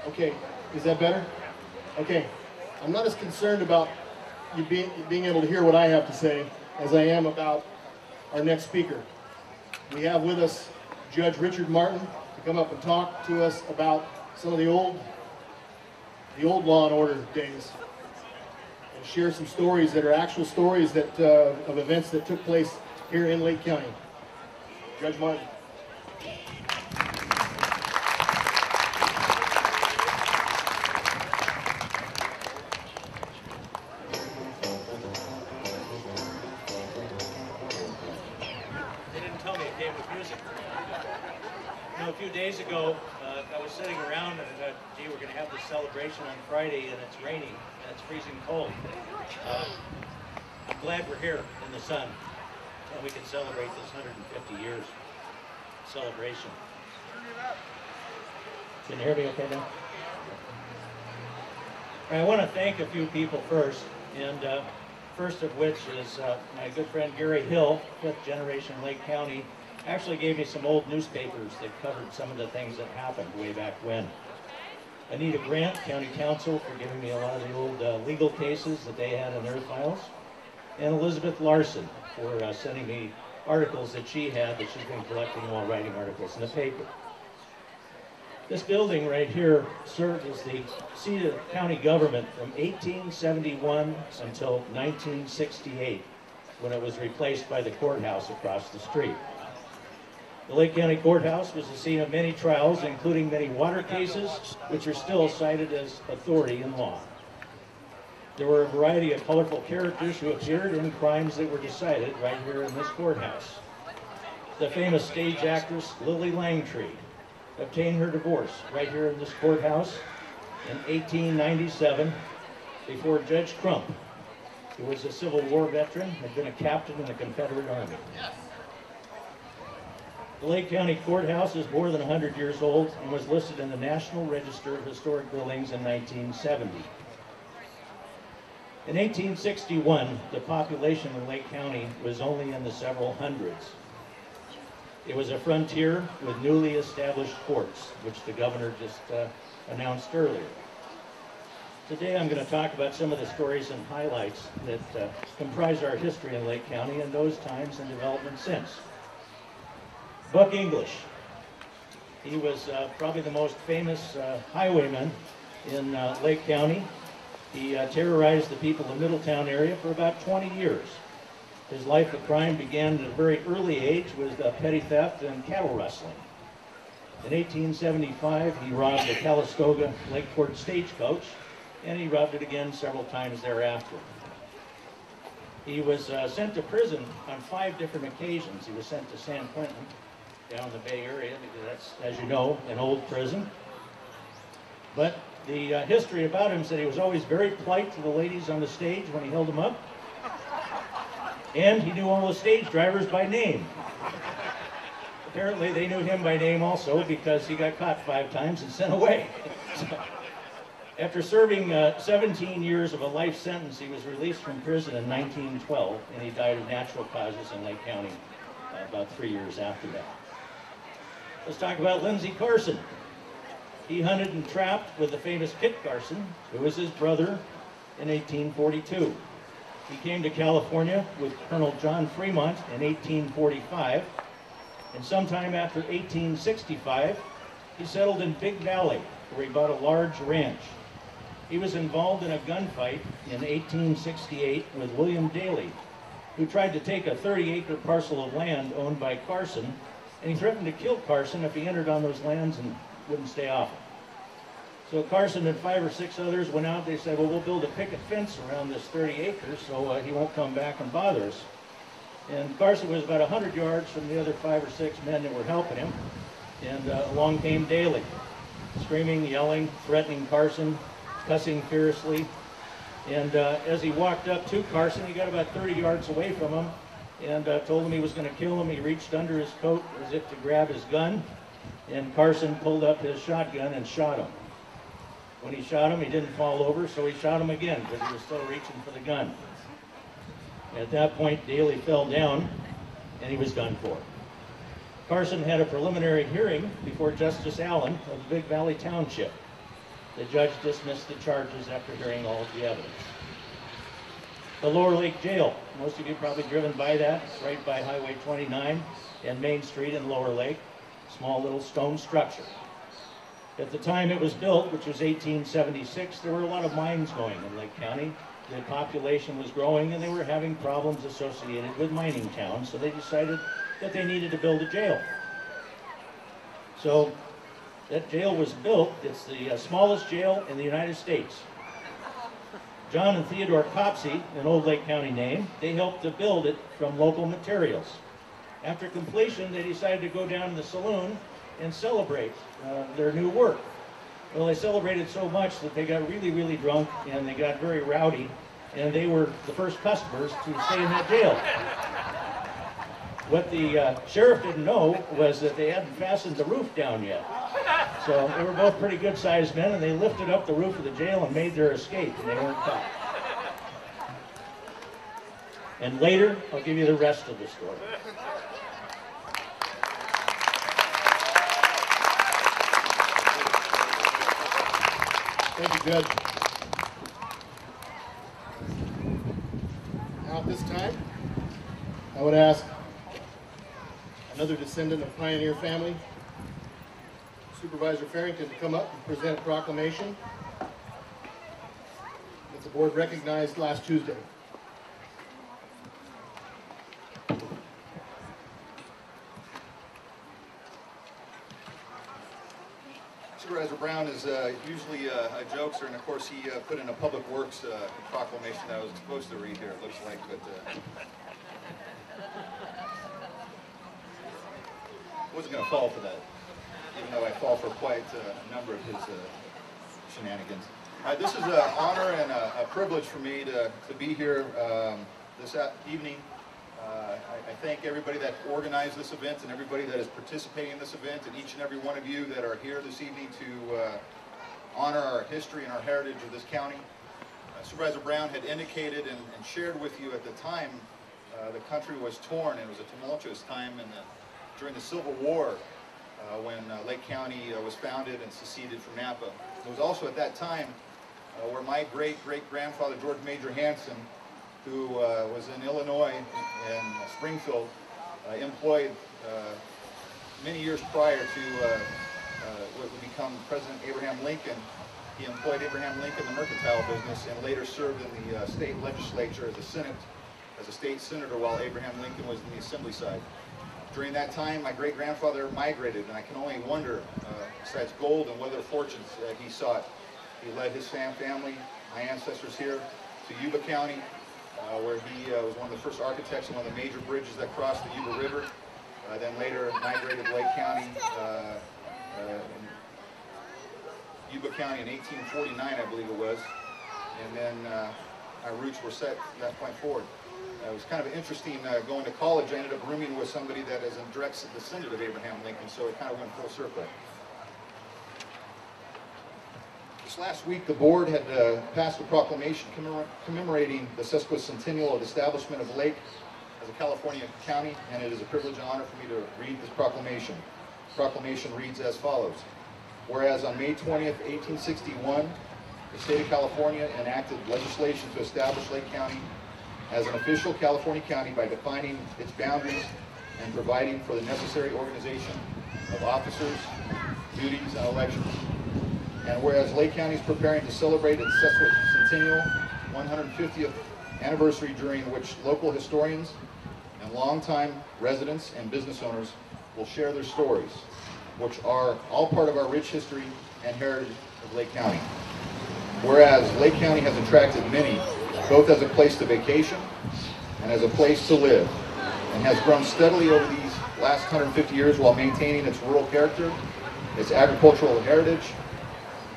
Okay, is that better? Okay, I'm not as concerned about you being able to hear what I have to say as I am about our next speaker. We have with us Judge Richard Martin to come up and talk to us about some of the old Law and Order days and share some stories that are actual stories that of events that took place here in Lake County. Judge Martin. A few days ago, I was sitting around and gee, we're going to have this celebration on Friday and it's raining and it's freezing cold. I'm glad we're here in the sun and we can celebrate this 150 years celebration. Can you hear me okay now? I want to thank a few people first, and first of which is my good friend Gary Hill, 5th generation Lake County. Actually gave me some old newspapers that covered some of the things that happened way back when. Anita Grant, County Counsel, for giving me a lot of the old legal cases that they had in their files. And Elizabeth Larson for sending me articles that she had that she's been collecting while writing articles in the paper. This building right here served as the seat of county government from 1871 until 1968, when it was replaced by the courthouse across the street. The Lake County Courthouse was the scene of many trials, including many water cases, which are still cited as authority in law. There were a variety of colorful characters who appeared in crimes that were decided right here in this courthouse. The famous stage actress Lily Langtree obtained her divorce right here in this courthouse in 1897 before Judge Crump, who was a Civil War veteran, had been a captain in the Confederate Army. The Lake County Courthouse is more than 100 years old and was listed in the National Register of Historic Buildings in 1970. In 1861, the population of Lake County was only in the several hundreds. It was a frontier with newly established courts, which the governor just announced earlier. Today I'm going to talk about some of the stories and highlights that comprise our history in Lake County and those times and development since. Buck English. He was probably the most famous highwayman in Lake County. He terrorized the people of the Middletown area for about 20 years. His life of crime began at a very early age with petty theft and cattle rustling. In 1875, he robbed the Calistoga Lakeport stagecoach, and he robbed it again several times thereafter. He was sent to prison on 5 different occasions. He was sent to San Quentin, down in the Bay Area, because that's, as you know, an old prison. But the history about him said he was always very polite to the ladies on the stage when he held them up. And he knew all the stage drivers by name. Apparently they knew him by name also because he got caught 5 times and sent away. So, after serving 17 years of a life sentence, he was released from prison in 1912, and he died of natural causes in Lake County about 3 years after that. Let's talk about Lindsey Carson. He hunted and trapped with the famous Kit Carson, who was his brother, in 1842. He came to California with Colonel John Fremont in 1845, and sometime after 1865, he settled in Big Valley, where he bought a large ranch. He was involved in a gunfight in 1868 with William Daly, who tried to take a 30-acre parcel of land owned by Carson, and he threatened to kill Carson if he entered on those lands and wouldn't stay off it. So Carson and 5 or 6 others went out. They said, well, we'll build a picket fence around this 30 acres so he won't come back and bother us. And Carson was about 100 yards from the other 5 or 6 men that were helping him. And along came Daly, screaming, yelling, threatening Carson, cussing fiercely. And as he walked up to Carson, he got about 30 yards away from him and told him he was going to kill him. He reached under his coat as if to grab his gun, and Carson pulled up his shotgun and shot him. When he shot him, he didn't fall over, so he shot him again, but he was still reaching for the gun. At that point, Daly fell down, and he was done for. Carson had a preliminary hearing before Justice Allen of Big Valley Township. The judge dismissed the charges after hearing all of the evidence. The Lower Lake Jail. Most of you probably driven by that. It's right by Highway 29 and Main Street in Lower Lake. Small little stone structure. At the time it was built, which was 1876, there were a lot of mines going in Lake County. The population was growing and they were having problems associated with mining towns, so they decided that they needed to build a jail. So that jail was built. It's the smallest jail in the United States. John and Theodore Copsey, an old Lake County name, they helped to build it from local materials. After completion, they decided to go down to the saloon and celebrate their new work. Well, they celebrated so much that they got really, really drunk and they got very rowdy, and they were the first customers to stay in that jail. What the sheriff didn't know was that they hadn't fastened the roof down yet. So they were both pretty good-sized men, and they lifted up the roof of the jail and made their escape, and they weren't caught. And later, I'll give you the rest of the story. Thank you, Judge. Now at this time, I would ask another descendant of pioneer family, Supervisor Farrington, to come up and present a proclamation that the board recognized last Tuesday. Supervisor Brown is usually a jokester, and of course he put in a public works proclamation that I was supposed to read here, it looks like, but wasn't going to fall for that, even though I fall for quite a number of his shenanigans. This is an honor and a privilege for me to be here this evening. I thank everybody that organized this event and everybody that is participating in this event, and each and every one of you that are here this evening to honor our history and our heritage of this county. Supervisor Brown had indicated and shared with you at the time the country was torn, and it was a tumultuous time during the Civil War when Lake County was founded and seceded from Napa. It was also at that time where my great-great-grandfather, George Major Hanson, who was in Illinois and Springfield, employed many years prior to what would become President Abraham Lincoln. He employed Abraham Lincoln in the mercantile business and later served in the state legislature as a Senate, as a state senator, while Abraham Lincoln was in the assembly side. During that time, my great-grandfather migrated, and I can only wonder, besides gold and what other fortunes he sought. He led his family, my ancestors here, to Yuba County, where he was one of the first architects of one of the major bridges that crossed the Yuba River. Then later migrated to Lake County, Yuba County in 1849, I believe it was. And then our roots were set from that point forward. It was kind of interesting going to college. I ended up rooming with somebody that is a direct descendant of Abraham Lincoln, so it kind of went full circle. This last week, the board had passed a proclamation commemorating the Sesquicentennial of the establishment of Lake as a California county, and it is a privilege and honor for me to read this proclamation. The proclamation reads as follows. Whereas on May 20th, 1861, the state of California enacted legislation to establish Lake County as an official California county by defining its boundaries and providing for the necessary organization of officers, duties, and elections. And whereas Lake County is preparing to celebrate its Sesquicentennial 150th anniversary, during which local historians and longtime residents and business owners will share their stories, which are all part of our rich history and heritage of Lake County. Whereas Lake County has attracted many, both as a place to vacation and as a place to live, and has grown steadily over these last 150 years while maintaining its rural character, its agricultural heritage,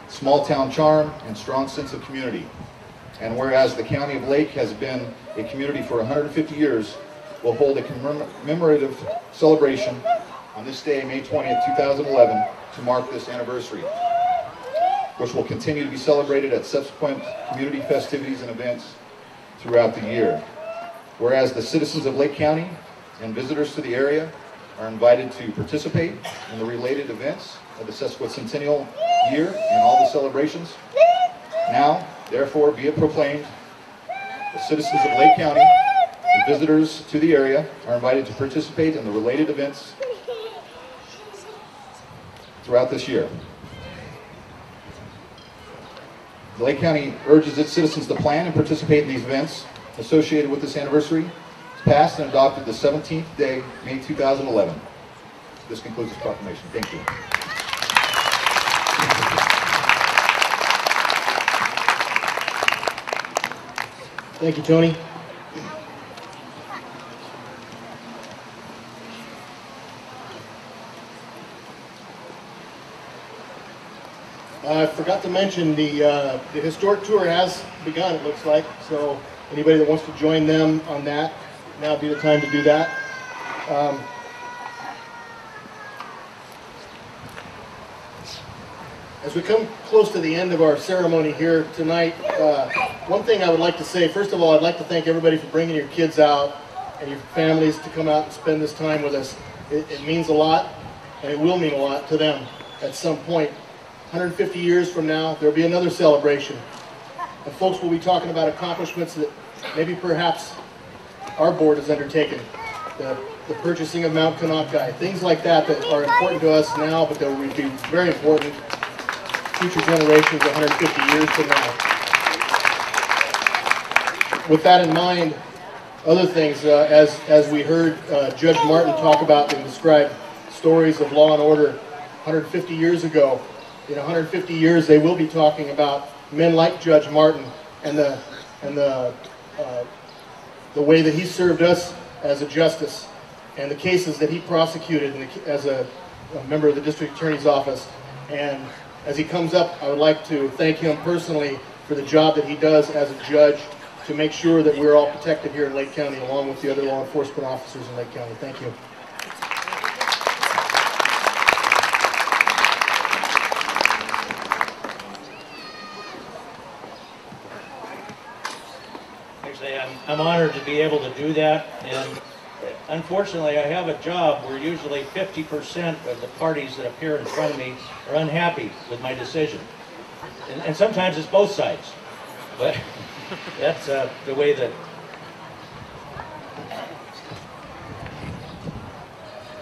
small town charm, and strong sense of community. And whereas the County of Lake has been a community for 150 years, we'll hold a commemorative celebration on this day, May 20th, 2011, to mark this anniversary, which will continue to be celebrated at subsequent community festivities and events throughout the year. Whereas the citizens of Lake County and visitors to the area are invited to participate in the related events of the Sesquicentennial year and all the celebrations. Now, therefore, be it proclaimed, the citizens of Lake County and visitors to the area are invited to participate in the related events throughout this year. The Lake County urges its citizens to plan and participate in these events associated with this anniversary. It's passed and adopted the 17th day, May 2011. This concludes this proclamation. Thank you. Thank you, Tony. I forgot to mention the historic tour has begun, it looks like. So anybody that wants to join them on that, now would be the time to do that. As we come close to the end of our ceremony here tonight, one thing I would like to say, first of all, I'd like to thank everybody for bringing your kids out and your families to come out and spend this time with us. It means a lot, and it will mean a lot to them at some point. 150 years from now, there'll be another celebration. And folks will be talking about accomplishments that maybe perhaps our board has undertaken. The purchasing of Mount Kanakai, things like that that are important to us now, but that will be very important future generations 150 years from now. With that in mind, other things, as we heard Judge Martin talk about and describe stories of law and order 150 years ago, in 150 years they will be talking about men like Judge Martin and the way that he served us as a justice and the cases that he prosecuted as a member of the district attorney's office. And as he comes up, I would like to thank him personally for the job that he does as a judge to make sure that we're all protected here in Lake County along with the other law enforcement officers in Lake County. Thank you. Actually, I'm honored to be able to do that, and unfortunately I have a job where usually 50% of the parties that appear in front of me are unhappy with my decision. And sometimes it's both sides, but that's the way that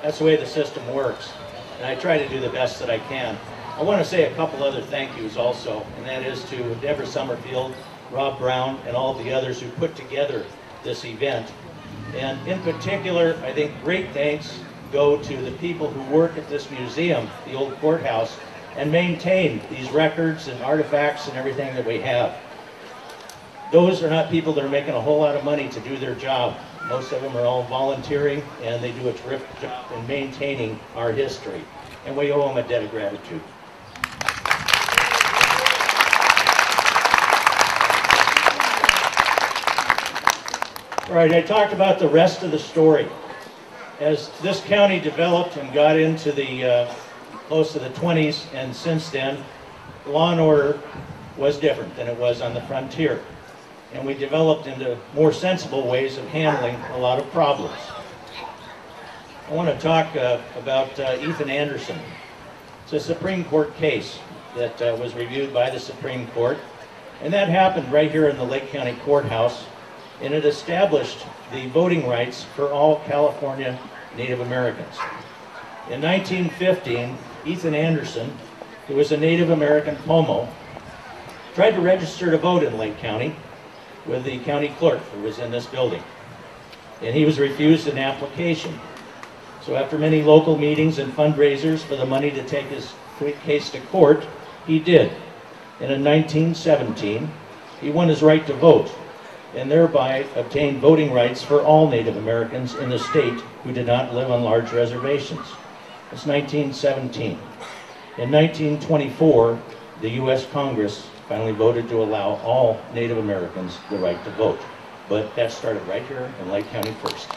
the system works, and I try to do the best that I can. I want to say a couple other thank yous also, and that is to Deborah Summerfield, Rob Brown, and all the others who put together this event. And in particular, I think great thanks go to the people who work at this museum, the old courthouse, and maintain these records and artifacts and everything that we have. Those are not people that are making a whole lot of money to do their job. Most of them are all volunteering, and they do a terrific job in maintaining our history. And we owe them a debt of gratitude. All right, I talked about the rest of the story. As this county developed and got into the close to the 20s, and since then, law and order was different than it was on the frontier. And we developed into more sensible ways of handling a lot of problems. I want to talk about Ethan Anderson. It's a Supreme Court case that was reviewed by the Supreme Court, and that happened right here in the Lake County Courthouse, and it established the voting rights for all California Native Americans. In 1915, Ethan Anderson, who was a Native American Pomo, tried to register to vote in Lake County with the county clerk who was in this building. And he was refused an application. So after many local meetings and fundraisers for the money to take his case to court, he did. And in 1917, he won his right to vote, and thereby obtained voting rights for all Native Americans in the state who did not live on large reservations. It's 1917. In 1924, the U.S. Congress finally voted to allow all Native Americans the right to vote. But that started right here in Lake County first.